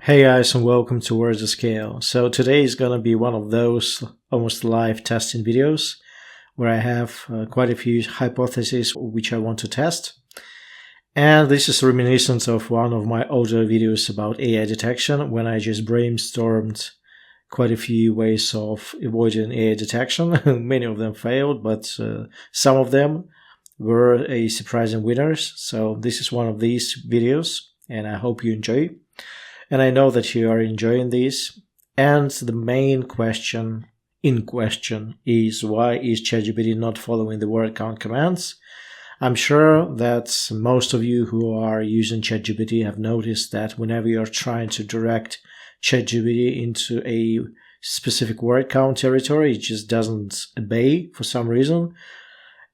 Hey guys, and welcome to WordsAtScale. So today is going to be one of those almost live testing videos where I have quite a few hypotheses which I want to test. And this is reminiscent of one of my older videos about AI detection when I just brainstormed quite a few ways of avoiding AI detection. Many of them failed, but some of them were a surprising winners. So this is one of these videos and I hope you enjoy. And I know that you are enjoying these. And the main question is, why is ChatGPT not following the word count commands? I'm sure that most of you who are using ChatGPT have noticed that whenever you're trying to direct ChatGPT into a specific word count territory, it just doesn't obey for some reason.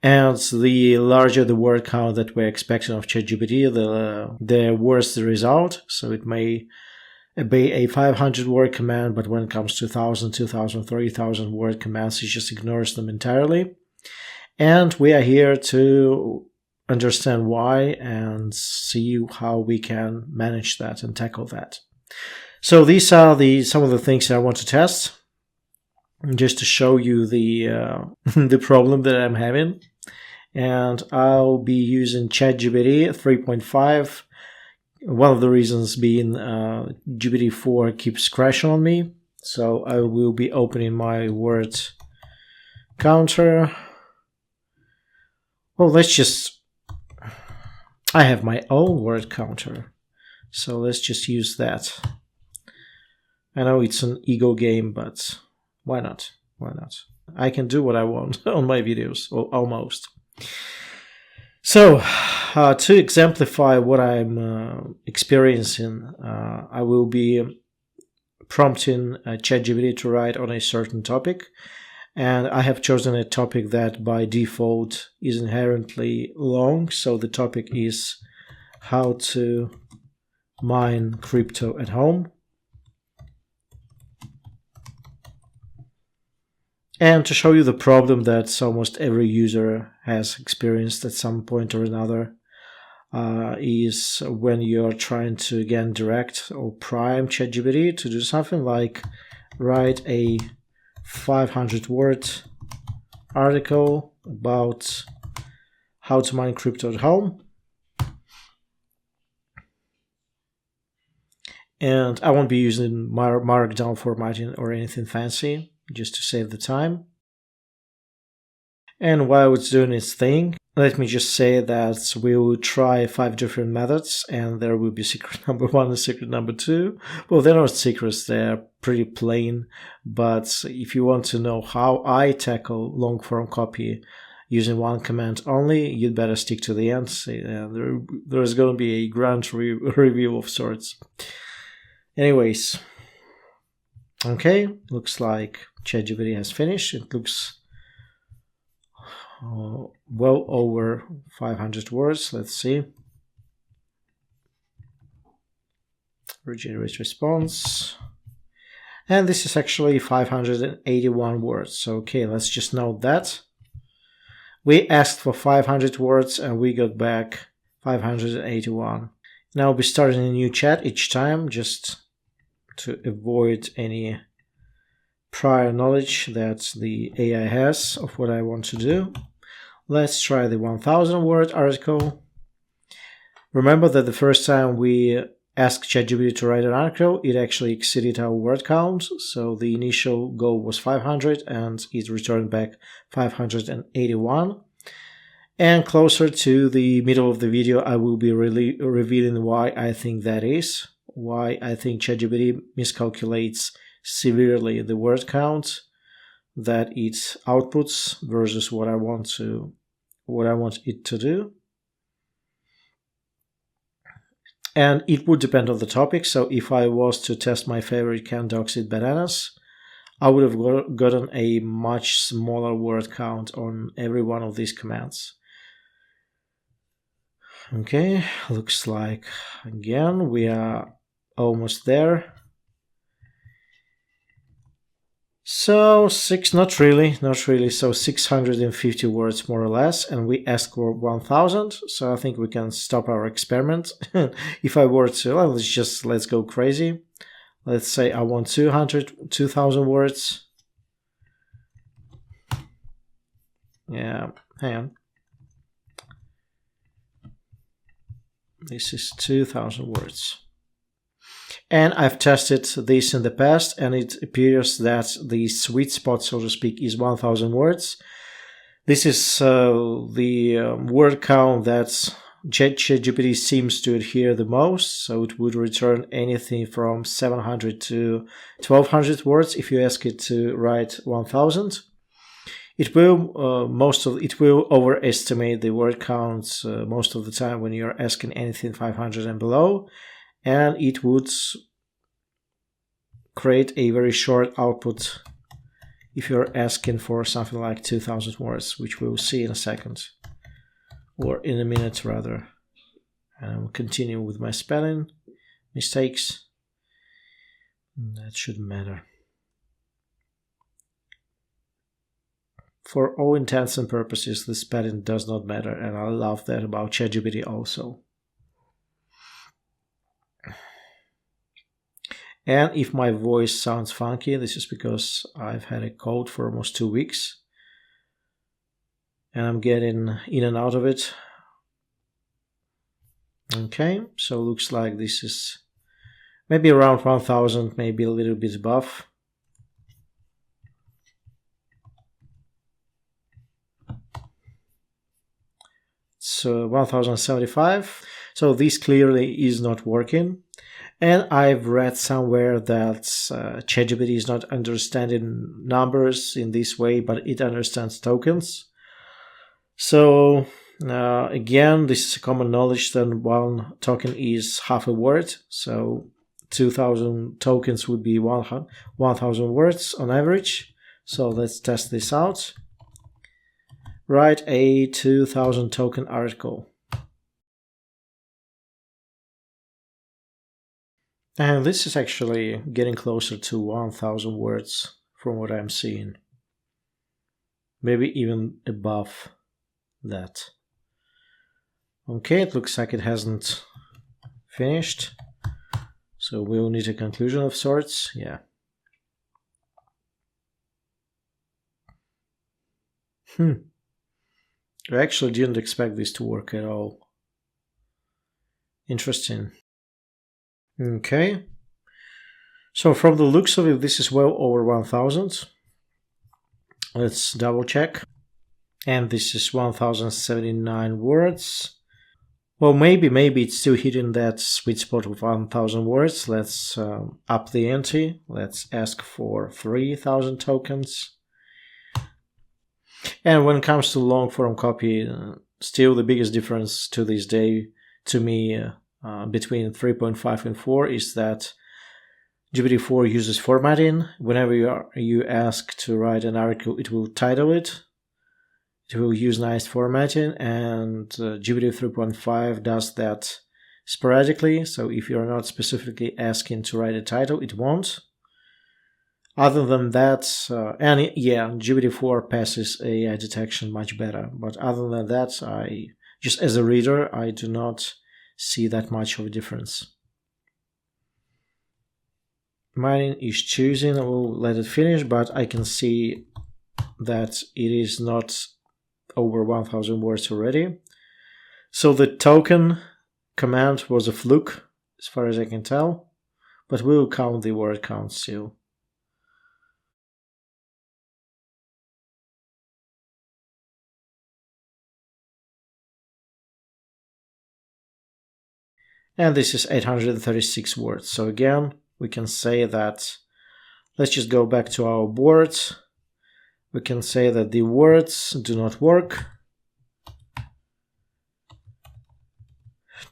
And the larger the word count that we're expecting of ChatGPT, the worse the result. So it may obey a 500 word command, but when it comes to 1,000, 2,000, 3,000 word commands, it just ignores them entirely. And we are here to understand why and see how we can manage that and tackle that. So these are some of the things I want to test, just to show you the problem that I'm having. And I'll be using ChatGPT 3.5. One of the reasons being GPT-4 keeps crashing on me. So I will be opening my word counter. Well, I have my own word counter. So let's just use that. I know it's an ego game, but why not? Why not? I can do what I want on my videos, or almost. So, to exemplify what I'm experiencing, I will be prompting ChatGPT to write on a certain topic. And I have chosen a topic that by default is inherently long. So the topic is how to mine crypto at home. And to show you the problem that almost every user has experienced at some point or another, is when you're trying to, again, direct or prime ChatGPT to do something like write a 500-word article about how to mine crypto at home. And I won't be using markdown formatting or anything fancy, just to save the time. And while it's doing its thing, let me just say that we will try 5 different methods, and there will be secret number 1 and secret number 2. Well, they're not secrets, they're pretty plain, but if you want to know how I tackle long form copy using one command only, you'd better stick to the end. There's going to be a grand review of sorts. Anyways, okay, looks like ChatGPT has finished. It looks well over 500 words. Let's see. Regenerate response. And this is actually 581 words. So, okay, let's just note that. We asked for 500 words and we got back 581. Now I'll be starting a new chat each time, just to avoid any prior knowledge that the AI has of what I want to do. Let's try the 1,000-word article. Remember that the first time we asked ChatGPT to write an article, it actually exceeded our word count. So the initial goal was 500 and it returned back 581. And closer to the middle of the video, I will be really revealing why I think that is. Why I think ChatGPT miscalculates severely the word count that it outputs versus what I want it to do. And it would depend on the topic. So if I was to test my favorite canned dioxide bananas, I would have gotten a much smaller word count on every one of these commands. Okay, looks like, again, we are almost there. So not really. So 650 words more or less, and we asked for 1,000. So I think we can stop our experiment. If I were to, let's go crazy. Let's say I want 2,000 words. Yeah, hang on. This is 2,000 words. And I've tested this in the past, and it appears that the sweet spot, so to speak, is 1,000 words. This is the word count that ChatGPT seems to adhere the most, so it would return anything from 700 to 1,200 words if you ask it to write 1,000. It will overestimate the word counts most of the time when you're asking anything 500 and below, and it would create a very short output if you're asking for something like 2,000 words, which we'll see in a second, or in a minute rather. And I'll continue with my spelling mistakes. That shouldn't matter. For all intents and purposes, the spelling does not matter, and I love that about ChatGPT also. And if my voice sounds funky, this is because I've had a cold for almost 2 weeks. And I'm getting in and out of it. Okay, so looks like this is maybe around 1,000, maybe a little bit above. So 1,075. So this clearly is not working. And I've read somewhere that ChatGPT is not understanding numbers in this way, but it understands tokens. So again, this is a common knowledge that one token is half a word. So 2,000 tokens would be 1,000 words on average. So let's test this out. Write a 2,000 token article. And this is actually getting closer to 1,000 words from what I'm seeing. Maybe even above that. Okay, it looks like it hasn't finished. So we'll need a conclusion of sorts. Yeah. I actually didn't expect this to work at all. Interesting. Okay. So from the looks of it, this is well over 1,000. Let's double check. And this is 1,079 words. Well, maybe it's still hitting that sweet spot of 1,000 words. Let's up the ante. Let's ask for 3,000 tokens. And when it comes to long form copy, still the biggest difference to this day to me between 3.5 and 4 is that GPT-4 uses formatting. Whenever you ask to write an article, it will title it. It will use nice formatting, and GPT 3.5 does that sporadically. So if you're not specifically asking to write a title, it won't. Other than that, and yeah, GPT-4 passes AI detection much better. But other than that, just as a reader, I do not see that much of a difference. Mine is choosing. I will let it finish, but I can see that it is not over 1,000 words already. So the token command was a fluke, as far as I can tell, but we'll count the word count still. And this is 836 words. So again, we can say that, let's just go back to our board. We can say that the words do not work.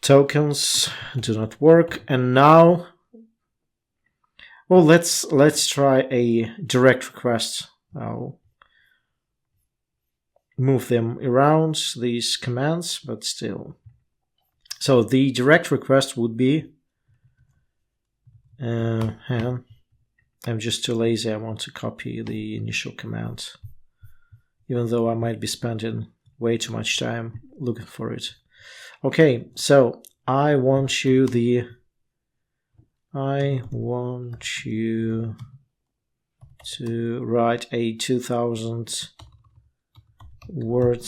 Tokens do not work. And now, well, let's try a direct request. I'll move them around, these commands, but still. So the direct request would be, hang on. I'm just too lazy. I want to copy the initial command, even though I might be spending way too much time looking for it. Okay, so I want you I want you to write a 2000 word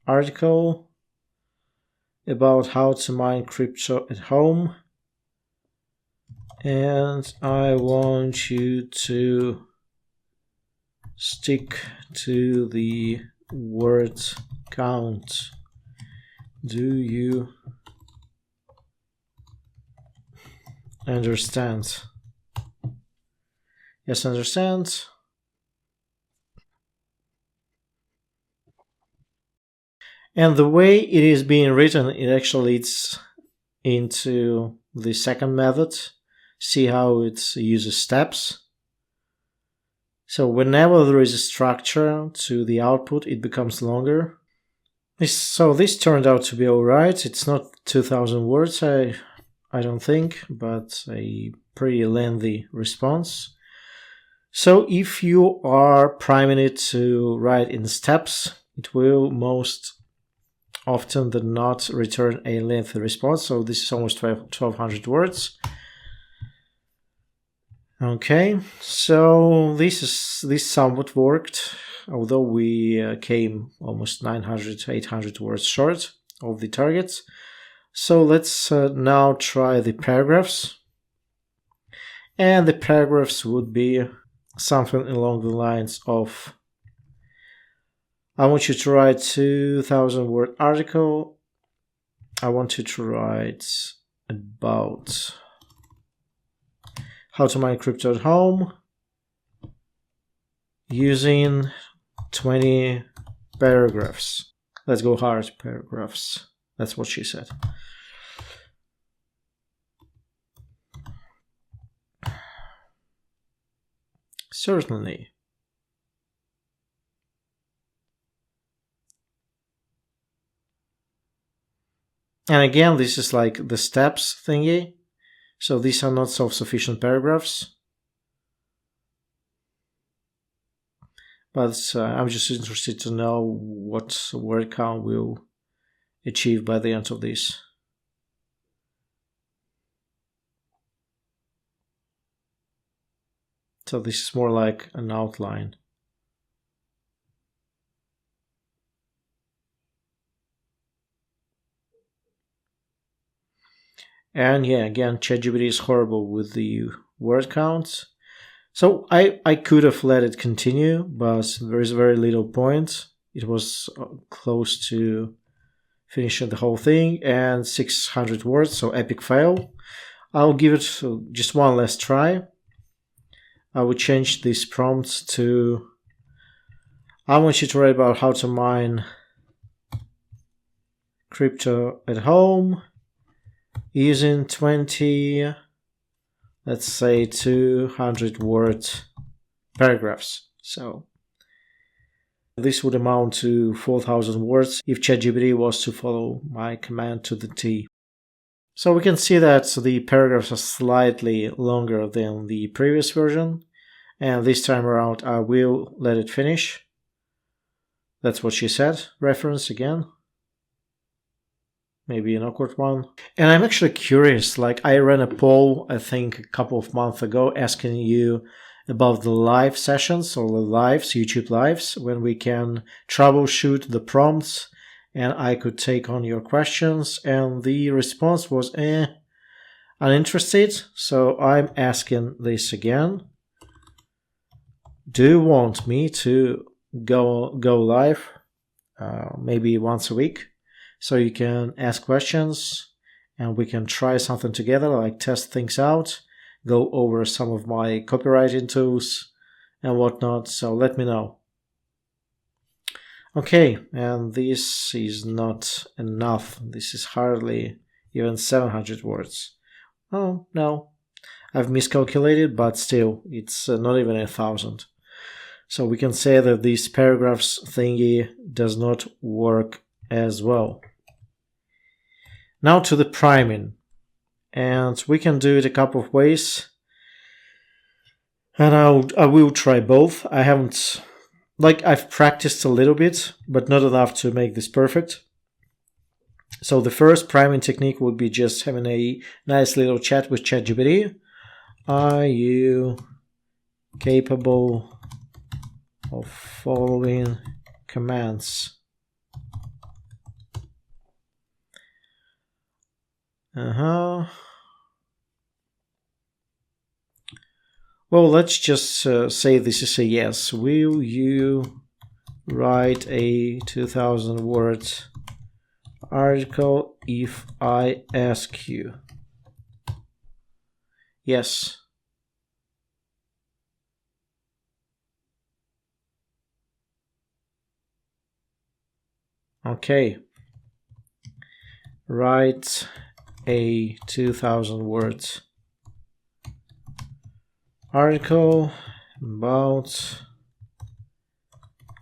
article about how to mine crypto at home, and I want you to stick to the word count. Do you understand? Yes, understand. And the way it is being written, it actually leads into the second method. See how it uses steps. So whenever there is a structure to the output, it becomes longer. So this turned out to be alright. It's not 2000 words, I don't think, but a pretty lengthy response. So if you are priming it to write in steps, it will most often than not return a lengthy response. So this is almost 1200 words. Okay, so this somewhat worked, although we came almost 900 to 800 words short of the target. So let's now try the paragraphs. And the paragraphs would be something along the lines of, I want you to write 2000 word article. I want you to write about how to mine crypto at home using 20 paragraphs. Let's go hard, paragraphs. That's what she said. Certainly. And again, this is like the steps thingy. So these are not self-sufficient paragraphs. But I'm just interested to know what word count we'll achieve by the end of this. So this is more like an outline. And yeah, again, ChatGPT is horrible with the word counts. So I could have let it continue, but there is very little point. It was close to finishing the whole thing, and 600 words, so epic fail. I'll give it just one last try. I would change this prompt to, I want you to write about how to mine crypto at home using 20, let's say 200 word paragraphs. So this would amount to 4000 words if ChatGPT was to follow my command to the T. So we can see that the paragraphs are slightly longer than the previous version, and this time around I will let it finish. That's what she said. Reference again. Maybe an awkward one. And I'm actually curious, like I ran a poll, I think a couple of months ago, asking you about the live sessions or the lives, YouTube lives, when we can troubleshoot the prompts and I could take on your questions. And the response was, uninterested. So I'm asking this again. Do you want me to go live maybe once a week? So you can ask questions and we can try something together, like test things out, go over some of my copywriting tools and whatnot. So let me know. Okay, and this is not enough. This is hardly even 700 words. Oh, no. I've miscalculated, but still, it's not even 1000. So we can say that this paragraphs thingy does not work as well. Now to the priming, and we can do it a couple of ways, and I will try both. I haven't, I've practiced a little bit, but not enough to make this perfect. So the first priming technique would be just having a nice little chat with ChatGPT. Are you capable of following commands? Well, let's just say this is a yes. Will you write a 2000 words article if I ask you? Yes. Okay. Write a 2000 words article about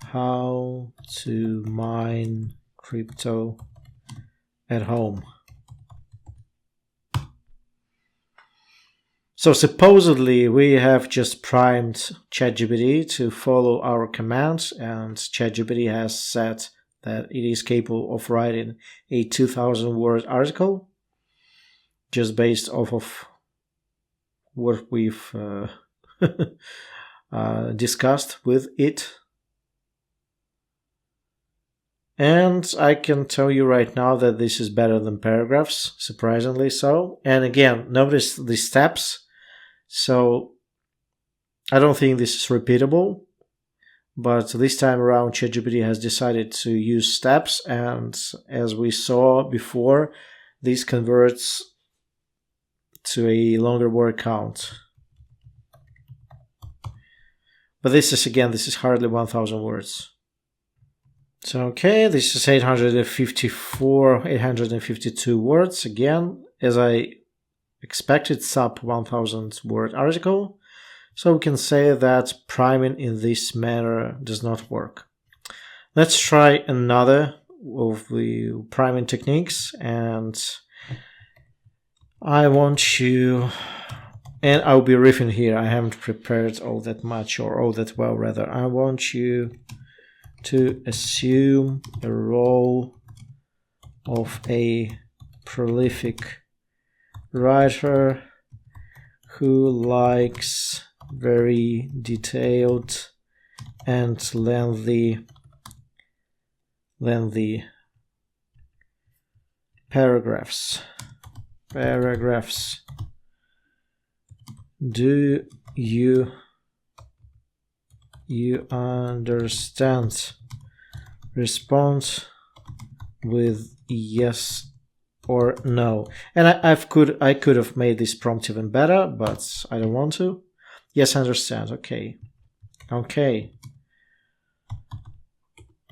how to mine crypto at home. So supposedly we have just primed ChatGPT to follow our commands, and ChatGPT has said that it is capable of writing a 2000 word article just based off of what we've discussed with it. And I can tell you right now that this is better than paragraphs, surprisingly so. And again, notice the steps. So I don't think this is repeatable, but this time around ChatGPT has decided to use steps, and as we saw before, this converts to a longer word count. But this is hardly 1000 words. So okay, this is 852 words. Again, as I expected, sub 1000 word article. So we can say that priming in this manner does not work. Let's try another of the priming techniques, and I want you, and I'll be riffing here, I haven't prepared all that much, or all that well rather. I want you to assume a role of a prolific writer who likes very detailed and lengthy paragraphs. Do you understand? Respond with yes or no. And I could have made this prompt even better, but I don't want to. Yes, I understand. Okay.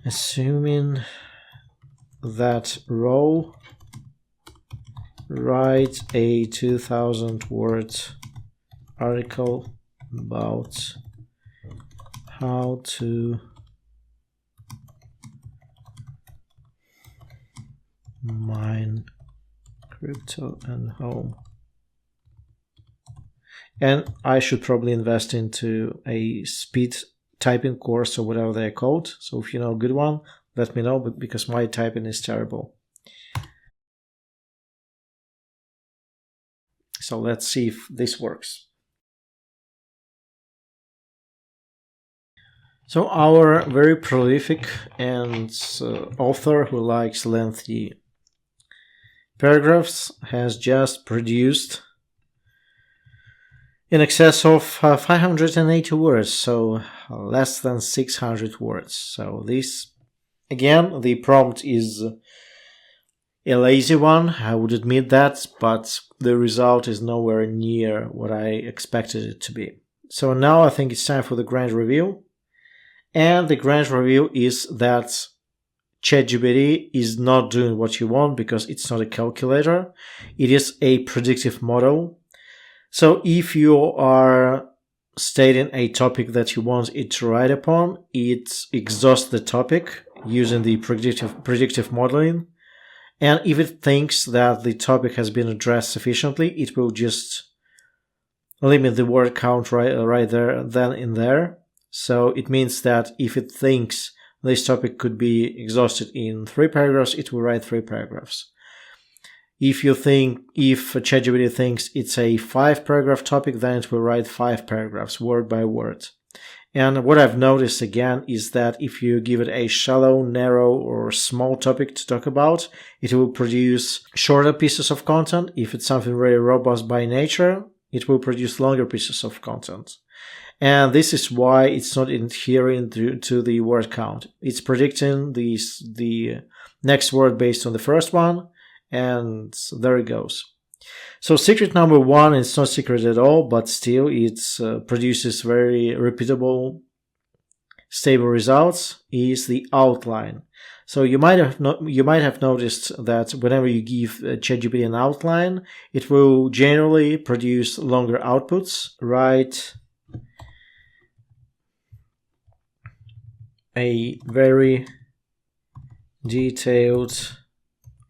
Assuming that role, write a 2000 word article about how to mine crypto at home. And I should probably invest into a speed typing course or whatever they're called. So if you know a good one, let me know, because my typing is terrible. So let's see if this works. So our very prolific and author who likes lengthy paragraphs has just produced in excess of 580 words, so less than 600 words. So this, again, the prompt is a lazy one, I would admit that, but the result is nowhere near what I expected it to be. So now I think it's time for the grand review. And the grand review is that ChatGPT is not doing what you want, because it's not a calculator. It is a predictive model. So if you are stating a topic that you want it to write upon, it exhausts the topic using the predictive modeling. And if it thinks that the topic has been addressed sufficiently, it will just limit the word count right there, then and there. So it means that if it thinks this topic could be exhausted in 3 paragraphs, it will write 3 paragraphs. If ChatGPT thinks it's a 5-paragraph topic, then it will write 5 paragraphs, word by word. And what I've noticed again is that if you give it a shallow, narrow, or small topic to talk about, it will produce shorter pieces of content. If it's something very robust by nature, it will produce longer pieces of content. And this is why it's not adhering to the word count. It's predicting the next word based on the first one, and there it goes. So secret number 1, it's not secret at all, but still it produces very repeatable, stable results, is the outline. So you might have noticed that whenever you give ChatGPT an outline, it will generally produce longer outputs. Write a very detailed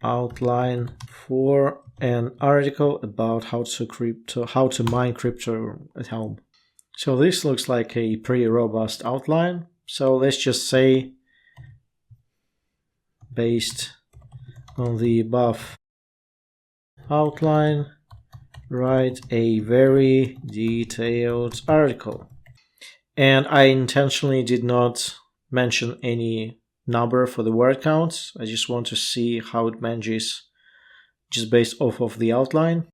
outline for an article about how to mine crypto at home. So this looks like a pretty robust outline. So let's just say, based on the above outline, write a very detailed article. And I intentionally did not mention any number for the word count. I just want to see how it manages just based off of the outline.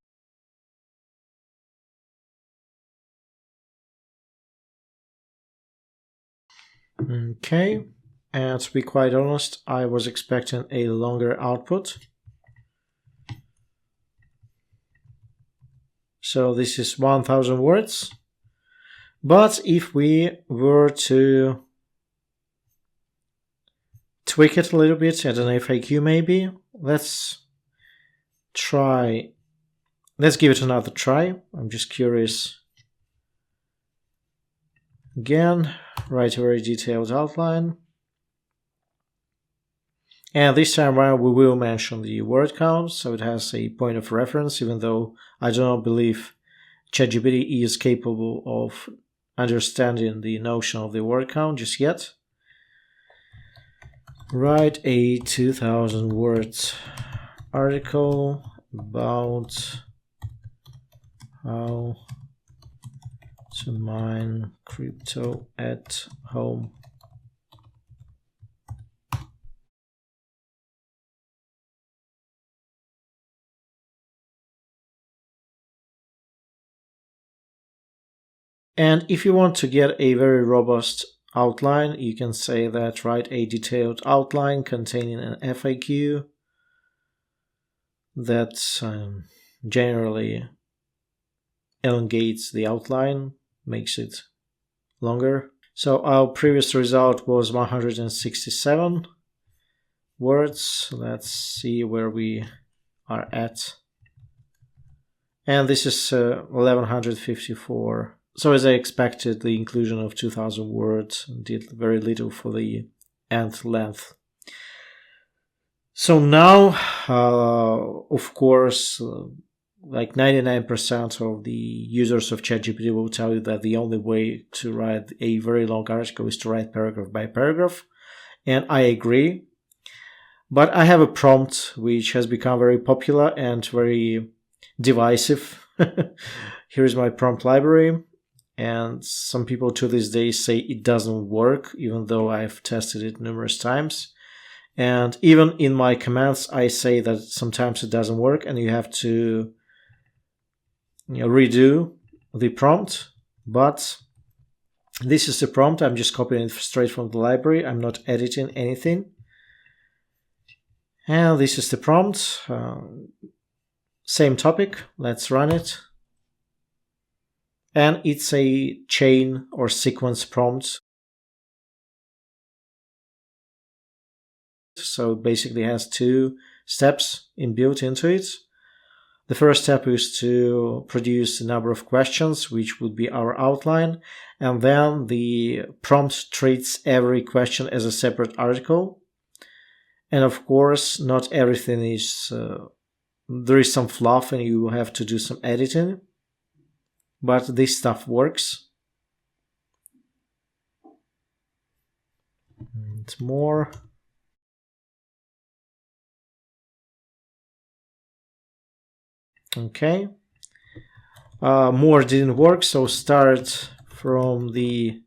Okay, and to be quite honest, I was expecting a longer output. So this is 1000 words. But if we were to tweak it a little bit at an FAQ maybe, let's give it another try. I'm just curious. Again, write a very detailed outline. And this time around we will mention the word count, so it has a point of reference, even though I do not believe ChatGPT is capable of understanding the notion of the word count just yet. Write a 2000 words article about how to mine crypto at home. And if you want to get a very robust outline, you can say that write a detailed outline containing an FAQ that generally elongates the outline, makes it longer. So our previous result was 167 words. Let's see where we are at. And this is 1154. So as I expected, the inclusion of 2000 words did very little for the nth length. So now, of course, like 99% of the users of ChatGPT will tell you that the only way to write a very long article is to write paragraph by paragraph. And I agree. But I have a prompt which has become very popular and very divisive. Here's my prompt library. And some people to this day say it doesn't work, even though I've tested it numerous times. And even in my comments, I say that sometimes it doesn't work and you have to redo the prompt. But this is the prompt. I'm just copying it straight from the library. I'm not editing anything. And this is the prompt. Same topic. Let's run it. And it's a chain or sequence prompt. So it basically has 2 steps inbuilt into it. The first step is to produce a number of questions, which would be our outline. And then the prompt treats every question as a separate article. And of course, not everything is... there is some fluff and you have to do some editing. But this stuff works. It's more. Okay. More didn't work, so start from the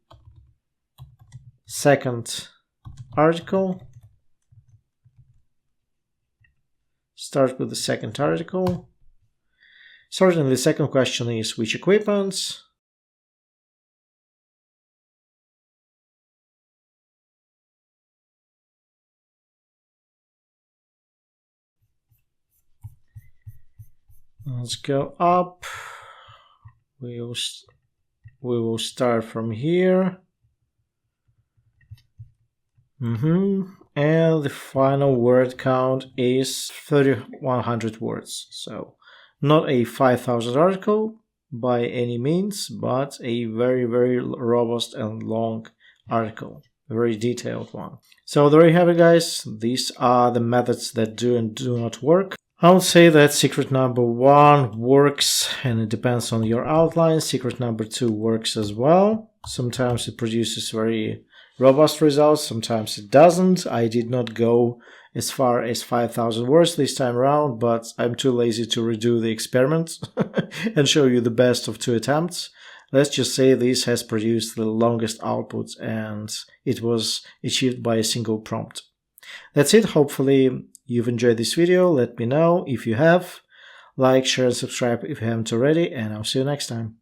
second article. Start with the second article. Certainly the second question is which equipment? Let's go up. We will start from here. And the final word count is 3,100 words. So not a 5,000 article by any means, but a very, very robust and long article. A very detailed one. So there you have it, guys. These are the methods that do and do not work. I would say that secret number 1 works, and it depends on your outline. Secret number 2 works as well. Sometimes it produces very robust results, sometimes it doesn't. I did not go as far as 5,000 words this time around, but I'm too lazy to redo the experiment and show you the best of 2 attempts. Let's just say this has produced the longest output, and it was achieved by a single prompt. That's it. Hopefully you've enjoyed this video. Let me know if you have. Like, share, and subscribe if you haven't already, and I'll see you next time.